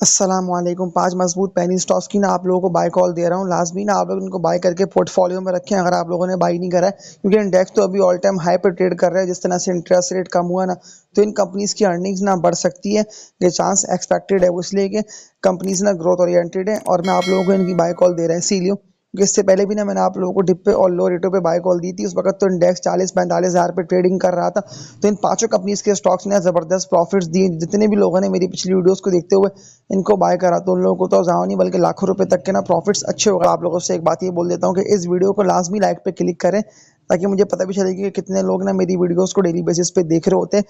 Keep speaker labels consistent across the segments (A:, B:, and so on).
A: अस्सलामुअलैकुम। 5 मज़बूत penny stocks की आप लोगों को बाय कॉल दे रहा हूँ। लाज़मी आप लोग इनको बाय करके पोर्टफोलियो में रखें अगर आप लोगों ने बाय नहीं करा है, क्योंकि इंडेक्स तो अभी ऑल टाइम हाई पे ट्रेड कर रहा है। जिस तरह से इंटरेस्ट रेट कम हुआ ना, तो इन कंपनीज़ की अर्निंग्स ना बढ़ सकती है। ये चांस एक्सपेक्टेड है, वो इसलिए कि कंपनीज़ ना ग्रोथ ओरिएंटेड है और मैं आप लोगों को इनकी बाय कॉल दे रहा है इसीलिए क्योंकि इससे पहले भी ना मैंने आप लोगों को डिप पे और लो रेटों पे बाय कॉल दी थी। उस वक्त तो इंडेक्स 40-45 हज़ार पे ट्रेडिंग कर रहा था। तो इन पांचों कंपनीज के स्टॉक्स ने ज़बरदस्त प्रॉफिट्स दिए। जितने भी लोगों ने मेरी पिछली वीडियोस को देखते हुए इनको बाय करा, तो उन लोगों को तो ज़्यादा नहीं बल्कि लाखों रुपए तक के ना प्रॉफिट्स अच्छे होगा। आप लोगों से एक बात ये बोल देता हूँ कि इस वीडियो को लाजमी लाइक पे क्लिक करें, ताकि मुझे पता भी चले कि कितने लोग ना मेरी वीडियोस को डेली बेसिस पे देख रहे होते हैं।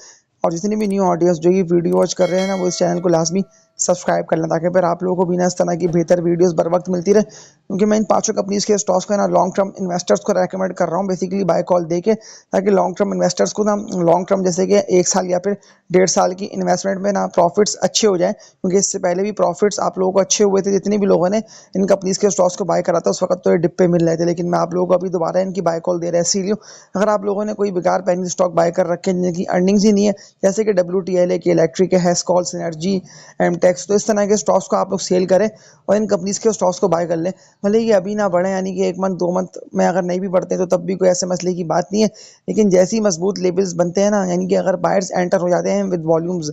A: और जितनी भी न्यू ऑडियंस जो ये वीडियो वॉच कर रहे हैं ना, वो इस चैनल को लाजमी सब्सक्राइब कर लें, ताकि फिर आप लोगों को भी ना इस तरह की बेहतर वीडियोस बर वक्त मिलती रहे। क्योंकि मैं इन पांचों कंपनीज के स्टॉक्स को ना लॉन्ग टर्म इन्वेस्टर्स को रेकमेंड कर रहा हूँ, बेसिकली बाय कॉल दे के, ताकि लॉन्ग टर्म इन्वेस्टर्स को ना लॉन्ग टर्म जैसे कि 1 साल या फिर 1.5 साल की इन्वेस्टमेंट में ना प्रॉफिट्स अच्छे हो जाए। क्योंकि इससे पहले भी प्रॉफिट्स आप लोगों को अच्छे हुए थे। जितने भी लोगों ने इन कंपनीज के स्टॉक्स को बाय करा था, उस वक्त तो ये डिप पे मिल रहे थे, लेकिन मैं आप लोगों को अभी दोबारा इनकी बाय कॉल दे रहा है इसीलिए। अगर आप लोगों ने कोई बेकार पेनी स्टॉक बाय कर रखे हैं जिनकी अर्निंग्स ही नहीं है, जैसे कि WTL के इलेक्ट्रिक है, हेस्कॉल, सिनर्जी, एमटेक्स, तो इस तरह के स्टॉक्स को आप लोग सेल करें और इन कंपनीज के स्टॉक्स को बाय कर लें। भले ये अभी ना बढ़े, यानी कि 1 मंथ 2 मंथ में अगर नहीं भी बढ़ते तो तब भी कोई ऐसे मसले की बात नहीं है। लेकिन जैसे ही मजबूत लेवल्स बनते हैं ना, यानी कि अगर बायर्स एंटर हो जाते हैं विद वॉल्यूम्स,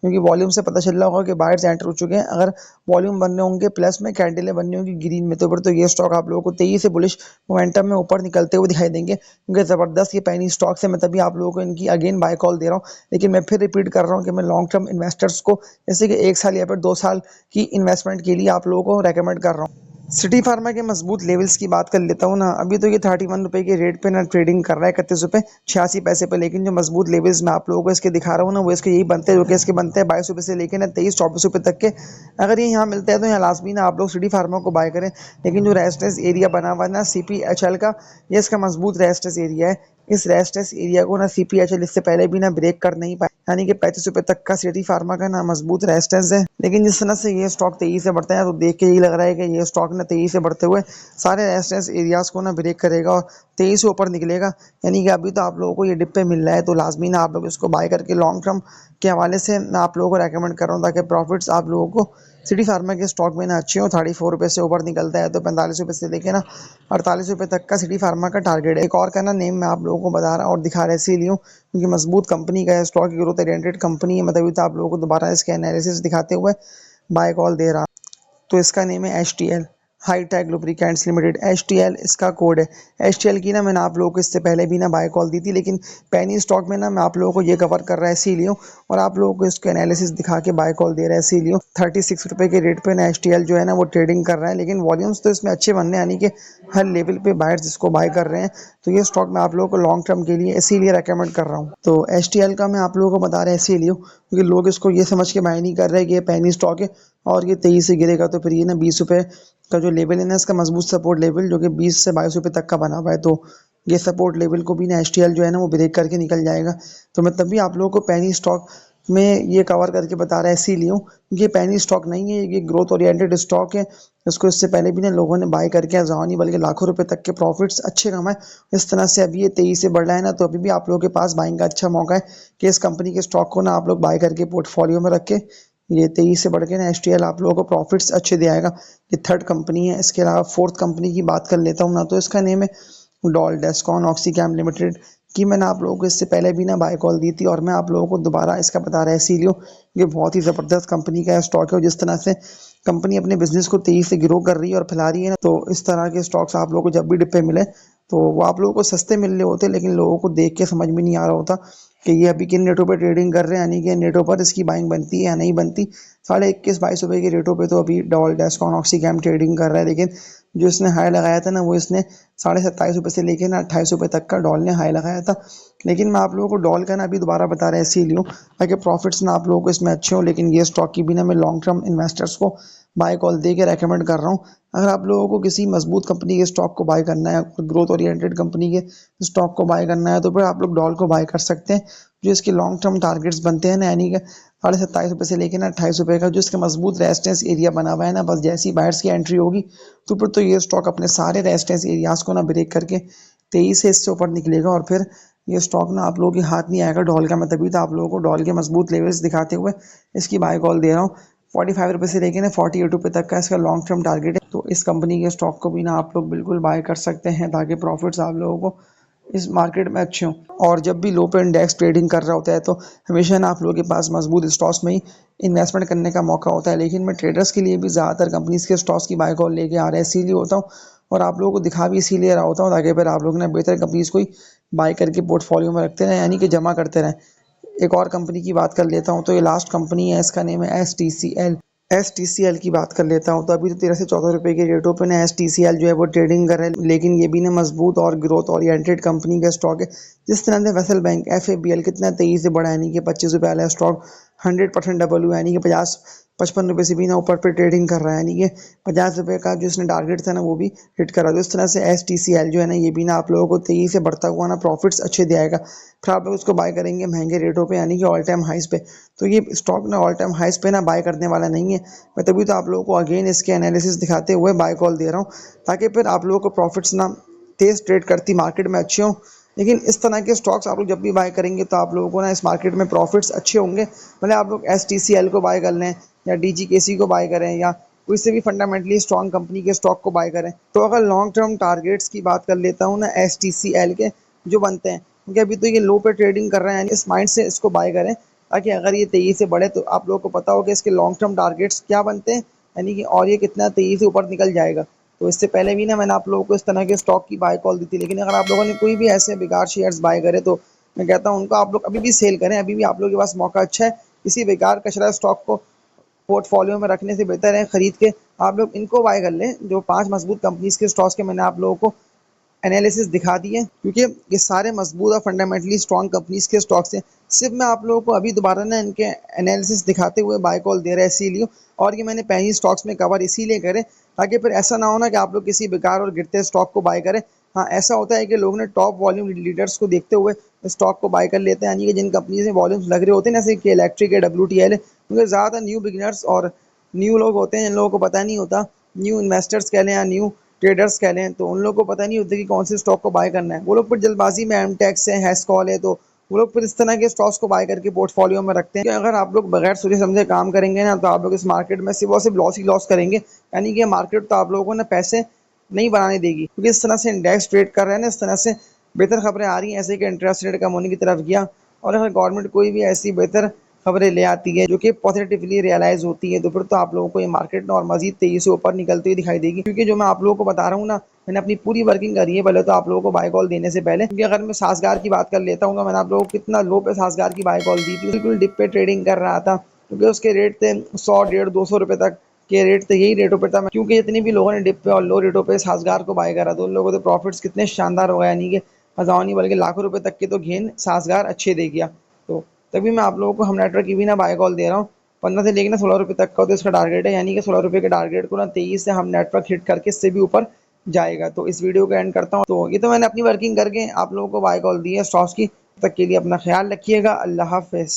A: क्योंकि वॉल्यूम से पता चल रहा होगा कि बायर्स एंटर हो चुके हैं। अगर वॉल्यूम बनने होंगे प्लस में, कैंडलें बननी होंगी ग्रीन में, तो फिर तो ये स्टॉक आप लोगों को तेजी से बुलिश मोमेंटम में ऊपर निकलते हुए दिखाई देंगे, क्योंकि ज़बरदस्त ये पेनी स्टॉक्स है। मैं तभी आप लोगों को इनकी अगेन बाय कॉल दे रहा हूँ। लेकिन मैं फिर रिपीट कर रहा हूँ कि मैं लॉन्ग टर्म इन्वेस्टर्स को, जैसे कि 1 साल या फिर 2 साल की इन्वेस्टमेंट के लिए आप लोगों को रेकमेंड कर रहा हूँ। सिटी फार्मा के मजबूत लेवल्स की बात कर लेता हूँ ना। अभी तो ये 31 रुपए के रेट पे ना ट्रेडिंग कर रहा है, 31 रुपए 86 पैसे पे। लेकिन जो मजबूत लेवल्स मैं आप लोगों को इसके दिखा रहा हूँ ना, वो इसके यही बनते हैं जो कि इसके बनते हैं 22 रुपए से लेकर ना 23-24 रुपए तक के। अगर ये यहाँ मिलते हैं तो यहाँ लाजमी ना आप लोग सिटी फार्मा को बाय करें। लेकिन जो रेजिस्टेंस एरिया बना हुआ है ना CPHL का, ये इसका मजबूत रेजिस्टेंस एरिया है। इस रेजिस्टेंस एरिया को ना CPHL इससे पहले भी ना ब्रेक कर नहीं पाया, यानी कि 35 रुपए तक का सिटी फार्मा का ना मजबूत रेजिस्टेंस है। लेकिन जिस तरह से ये स्टॉक तेजी से बढ़ता है, तो देख के यही लग रहा है कि ये स्टॉक ना तेजी से बढ़ते हुए सारे रेजिस्टेंस एरियाज को ना ब्रेक करेगा और तेजी से ऊपर निकलेगा। यानी कि अभी तो आप लोगों को ये डिप पे मिल रहा है, तो लाजमी ना आप लोग इसको बाय करके लॉन्ग टर्म के हवाले से मैं आप लोगों को रेकमेंड कर रहा हूँ, ताकि प्रॉफिट्स आप लोगों को सिटी फार्मा के स्टॉक में ना अच्छे हो। 34 रुपए से ऊपर निकलता है तो 45 रुपए से लेके ना 48 रुपए तक का सिटी फार्मा का टारगेट है। एक और का ना नेम मैं आप लोगों को बता रहा और दिखा रहा इसीलिए क्योंकि मजबूत कंपनी का है, स्टॉक ग्रोथ ओरिएंटेड कंपनी है। मतलब तो आप लोगों को दोबारा इसके एनालिसिस दिखाते हुए बाय कॉल दे रहा। तो इसका नेम है HTL, hi tech lubricants limited. HTL इसका कोड है। HTL की ना मैंने आप लोगों को इससे पहले भी ना बाय कॉल दी थी, लेकिन पेनी स्टॉक में ना मैं आप लोगों को ये कवर कर रहा है इसीलिए, और आप लोगों को इसका एनालिसिस दिखा के बाय कॉल दे रहा है इसीलिए। 36 रुपए के रेट पे ना HTL जो है ना वो ट्रेडिंग कर रहा है, लेकिन वॉल्यूम्स तो इसमें अच्छे बन रहे हैं, यानी कि हर लेवल पे बायर्स इसको बाय कर रहे हैं। तो ये स्टॉक मैं आप लोगों को लॉन्ग टर्म के लिए इसीलिए रेकमेंड कर रहा हूँ। तो HTL का मैं आप लोगों को बता रहा है इसीलिए क्योंकि लोग इसको ये समझ के बाय नहीं कर रहे कि ये पेनी स्टॉक है और ये तेजी से गिरेगा। तो फिर ये ना 20 रुपए का जो लेवल है ना, इसका मजबूत सपोर्ट लेवल जो कि 20 से 22 रुपए तक का बना हुआ है, तो ये सपोर्ट लेवल को भी ना HTL जो है ना वो ब्रेक करके निकल जाएगा। तो मैं तभी आप लोगों को पेनी स्टॉक में ये कवर करके बता रहा है इसीलिए क्योंकि ये पेनी स्टॉक नहीं है, ये ग्रोथ ओरिएंटेड स्टॉक है। इसको इससे पहले भी ना लोगों ने बाय करके ज़्यादा नहीं बल्कि लाखों रुपए तक के प्रॉफिट्स अच्छे कमाए। इस तरह से अभी ये तेजी से बढ़ रहा है ना, तो अभी भी आप लोगों के पास बाइंग का अच्छा मौका है कि इस कंपनी के स्टॉक को ना आप लोग बाय करके पोर्टफोलियो में रखें। ये तेजी से बढ़ के ना HTL आप लोगों को प्रॉफिट्स अच्छे दे आएगा। ये थर्ड कंपनी है। इसके अलावा फोर्थ कंपनी की बात कर लेता हूँ ना, तो इसका नेम है डॉल डेस्कॉन ऑक्सीकैम लिमिटेड की। मैंने आप लोगों को इससे पहले भी ना बाय कॉल दी थी और मैं आप लोगों को दोबारा इसका बता रहा है इसीलिए ये बहुत ही ज़बरदस्त कंपनी का स्टॉक है। और जिस तरह से कंपनी अपने बिजनेस को तेजी से ग्रो कर रही है और फैला रही है ना, तो इस तरह के स्टॉक्स आप लोगों को जब भी डिप पे मिले तो वो आप लोगों को सस्ते मिल रहे होते, लेकिन लोगों को देख के समझ में नहीं आ रहा होता कि ये अभी किन रेटों पे ट्रेडिंग कर रहे हैं, यानी कि रेटों पर इसकी बाइंग बनती है या नहीं बनती। 21-22 रुपए के रेटों पे तो अभी डॉल डेस्कॉन ऑक्सीकैम ट्रेडिंग कर रहा है, लेकिन जो इसने हाई लगाया था ना, वो इसने 27.5 रुपए से लेकर ना 28 रुपए तक का डॉल ने हाई लगाया था। लेकिन मैं आप लोगों को डॉल का ना अभी दोबारा बता रहा है इसीलिए ताकि प्रॉफिट्स ना आप लोगों को इसमें अच्छे हो। लेकिन ये स्टॉक की भी ना मैं लॉन्ग टर्म इन्वेस्टर्स को बाय कॉल दे के रेकमेंड कर रहा हूँ। अगर आप लोगों को किसी मजबूत कंपनी के स्टॉक को बाय करना है, ग्रोथ ओरिएंटेड कंपनी के स्टॉक को बाय करना है, तो फिर आप लोग डॉल को बाय कर सकते हैं। जो इसके लॉन्ग टर्म टारगेट्स बनते हैं ना, यानी कि 27.5 रुपए से लेकर ना 28 रुपए का जो इसका मजबूत रेजिस्टेंस एरिया बना हुआ है ना, बस जैसी बायर्स की एंट्री होगी तो फिर तो ये स्टॉक अपने सारे रेजिस्टेंस एरियाज को ना ब्रेक करके तेईस से इससे ऊपर निकलेगा और फिर ये स्टॉक ना आप लोगों के हाथ नहीं आएगा डॉल का। मैं तभी तो आप लोगों को डॉल के मजबूत लेवल्स दिखाते हुए इसकी बाय कॉल दे रहा हूँ। ₹45 से लेके ना ₹48 तक का इसका लॉन्ग टर्म टारगेट है। तो इस कंपनी के स्टॉक को भी ना आप लोग बिल्कुल बाय कर सकते हैं ताकि प्रॉफिट्स आप लोगों को इस मार्केट में अच्छे हों। और जब भी लो पे इंडेक्स ट्रेडिंग कर रहा होता है तो हमेशा ना आप लोगों के पास मजबूत स्टॉक्स में ही इन्वेस्टमेंट करने का मौका होता है। लेकिन मैं ट्रेडर्स के लिए भी ज़्यादातर कंपनीज के स्टॉक्स की बाय कॉल लेके आ रहा है, इसीलिए होता हूँ और आप लोगों को दिखा भी इसीलिए रहा होता हूँ ताकि फिर आप लोग ना बेहतर कंपनीज को ही बाय करके पोर्टफोलियो में रखते रहें, यानी कि जमा करते रहें। एक और कंपनी की बात कर लेता हूँ, तो ये लास्ट कंपनी है, इसका नेम है STCL। STCL की बात कर लेता हूँ, तो अभी तो 13 से 14 रुपए के रेटों पे ना STCL जो है वो ट्रेडिंग कर रहा है, लेकिन ये भी ना मजबूत और ग्रोथ ओरिएंटेड कंपनी का स्टॉक है। जिस तरह से वेसल बैंक FABL कितना तेजी से बढ़ा, यानी कि ₹25 वाला स्टॉक 100% डबल हुआ, यानी कि 55 रुपये से भी ना ऊपर पे ट्रेडिंग कर रहा है, यानी कि ₹50 का जो इसने टारगेट था ना वो भी हिट करा। तो इस तरह से STCL जो है ना ये भी ना आप लोगों को तेजी से बढ़ता हुआ ना प्रॉफिट्स अच्छे दिलाएगा। फिर आप लोग इसको बाय करेंगे महंगे रेटों पे, यानी कि ऑल टाइम हाइस पे। तो ये स्टॉक ना ऑल टाइम हाइस पे ना बाय करने वाला नहीं है। मैं तभी तो आप लोगों को अगेन इसके एनालिसिस दिखाते हुए बाय कॉल दे रहा हूँ ताकि फिर आप लोगों को प्रॉफिट्स ना तेज ट्रेड करती मार्केट में अच्छे हों। लेकिन इस तरह के स्टॉक्स आप लोग जब भी बाय करेंगे तो आप लोगों को ना इस मार्केट में प्रॉफिट्स अच्छे होंगे। भले आप लोग STCL को बाय कर लें या DGKC को बाय करें या कोई से भी फंडामेंटली स्ट्रॉन्ग कंपनी के स्टॉक को बाय करें। तो अगर लॉन्ग टर्म टारगेट्स की बात कर लेता हूँ ना STCL के जो बनते हैं, क्योंकि अभी तो ये लो पे ट्रेडिंग कर रहे हैं, इस माइंड से इसको बाय करें ताकि अगर ये तेजी से बढ़े तो आप लोगों को पता हो कि इसके लॉन्ग टर्म टारगेट्स क्या बनते हैं, यानी कि और ये कितना तेजी से ऊपर निकल जाएगा। तो इससे पहले भी ना मैंने आप लोगों को इस तरह के स्टॉक की बाय कॉल दी थी, लेकिन अगर आप लोगों ने कोई भी ऐसे बेकार शेयर्स बाय करे तो मैं कहता हूँ उनको आप लोग अभी भी सेल करें। अभी भी आप लोगों के पास मौका अच्छा है। किसी बेकार कचरा स्टॉक को पोर्टफोलियो में रखने से बेहतर है खरीद के आप लोग इनको बाय कर लें, जो 5 मजबूत कंपनीज के स्टॉक्स के मैंने आप लोगों को एनालिसिस दिखा दिए, क्योंकि ये सारे मजबूत और फंडामेंटली स्ट्रॉन्ग कंपनीज के स्टॉक्स हैं। सिर्फ मैं आप लोगों को अभी दोबारा ना इनके एनालिसिस दिखाते हुए बाय कॉल दे रहा है इसीलिए, और ये मैंने पहले स्टॉक्स में कवर इसीलिए करे ताकि फिर ऐसा ना हो ना कि आप लोग किसी बेकार और गिरते स्टॉक को बाय करें। हाँ, ऐसा होता है कि लोग ने टॉप वॉल्यूम लीडर्स को देखते हुए स्टॉक को बाय कर लेते हैं, यानी कि जिन कंपनी में वॉल्यूम्स लग रहे होते हैं ना, जैसे कि इलेक्ट्रिक है, WTL है, क्योंकि ज़्यादातर न्यू बिगिनर्स और न्यू लोग होते हैं जिन लोगों को पता नहीं होता, न्यू इन्वेस्टर्स कह लें या न्यू ट्रेडर्स कह लें, तो उन लोगों को पता नहीं होता कि कौन से स्टॉक को बाय करना है। वो लोग फिर जल्दबाजी में एमटेक्स है, हैस्कॉल है, तो वो लोग फिर इस तरह के स्टॉक्स को बाय करके पोर्टफोलियो में रखते हैं कि अगर आप लोग बगैर सोचे समझे काम करेंगे ना तो आप लोग इस मार्केट में सिर्फ और सिर्फ लॉस ही लॉस करेंगे, यानी कि मार्केट तो आप लोगों को ना पैसे नहीं बनाने देगी, क्योंकि इस तरह से इंडेक्स ट्रेड कर रहे हैं ना, इस तरह से बेहतर खबरें आ रही हैं ऐसे कि इंटरेस्ट रेट कम होने की तरफ गया। और अगर गवर्नमेंट कोई भी ऐसी बेहतर खबरें ले आती है जो कि पॉजिटिवली रियलाइज होती है तो फिर तो आप लोगों को ये मार्केट ना और मजीद तेजी से ऊपर निकलती हुई दिखाई देगी, क्योंकि जो मैं आप लोगों को बता रहा हूँ ना मैंने अपनी पूरी वर्किंग करी है पहले तो आप लोगों को बाय कॉल देने से पहले। क्योंकि अगर मैं सासगार की बात कर लेता हूँ तो मैंने आप लोगों को कितना लो पे सासगार की बाय कॉल दी थी, बिल्कुल डिप पे ट्रेडिंग कर रहा था, क्योंकि उसके रेट थे 100, 150, 200 रुपए तक के रेट थे, यही रेटों पे था। क्योंकि जितनी भी लोगों ने डिप पे और लो रेटों पे सासगार को बाय करा तो उन लोगों के प्रॉफिट्स कितने शानदार हो गए, यानी कि हज़ारों नहीं बल्कि लाखों रुपए तक के तो गेन सासगार अच्छे दे गया। तो तभी मैं आप लोगों को हम नेटवर्क की भी ना बाय कॉल दे रहा हूँ। 15 से लेकर ना 16 रुपये तक का तो इसका टारगेट है, यानी कि 16 रुपये के टारगेट को ना 23 से हम नेटवर्क हिट करके इससे भी ऊपर जाएगा। तो इस वीडियो को एंड करता हूँ। तो ये तो मैंने अपनी वर्किंग करके आप लोगों को बाय कॉल दी है स्टॉक्स की। तब तक के लिए अपना ख्याल रखिएगा। अल्लाह हाफिज़।